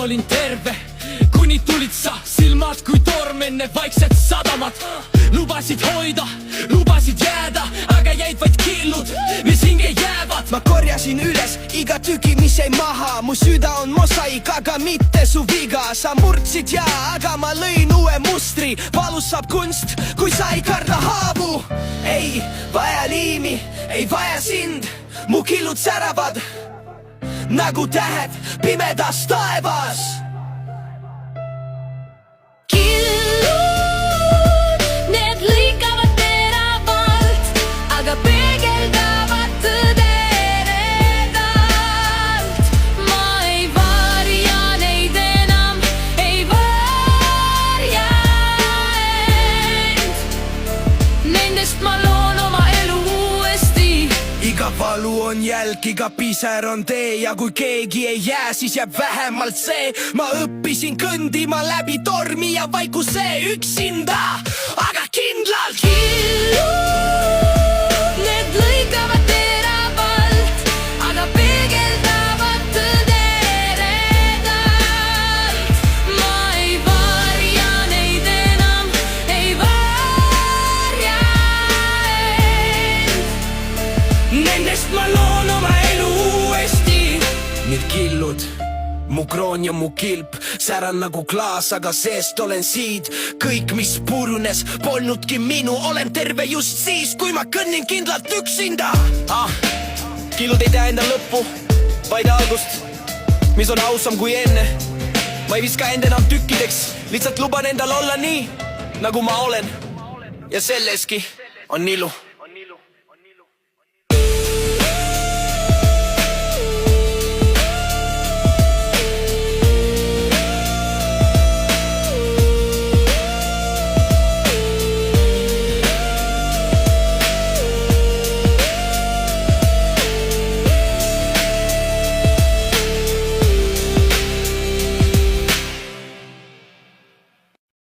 olin terve, kuni tulid sa, silmad kui torm enne vaikset sadamat. Lubasid hoida, lubasid jääda, aga jäid vaid killud, mis hinge jäävad. Ma korjasin üles iga tüki, mis jäi maha. Mu süda on mosaik, aga mitte su viga. Sa murdsid aga ma lõin uue mustri. Valus saab kunst, kui sa ei karda haavu. Ei vaja liimi, ei vaja sind. Mu killud säravad nagu tähed pimedas taevas. Iga valu on jälg, iga piser on tee ja kui keegi ei jää, siis jääb vähemalt see. Ma õppisin kõndima läbi tormi ja vaikuse üksinda, aga kindlalt. Need lõikavad teravalt, aga peegeldavad tõde redalt. Ma ei varja neid enam, ei varja end. Nendest ma loon oma elu uuesti. Need killud, mu kroon ja mu kilp, säran nagu klaas, aga seest olen siid. Kõik, mis purunes, polnudki minu. Olen terve just siis, kui ma kõnnin kindlalt üksinda. Killud ei tea enda lõppu, vaid algust, mis on ausam kui enne. Ma ei viska end enam tükkideks, lihtsalt luban endal olla nii, nagu ma olen. Ja selleski on ilu.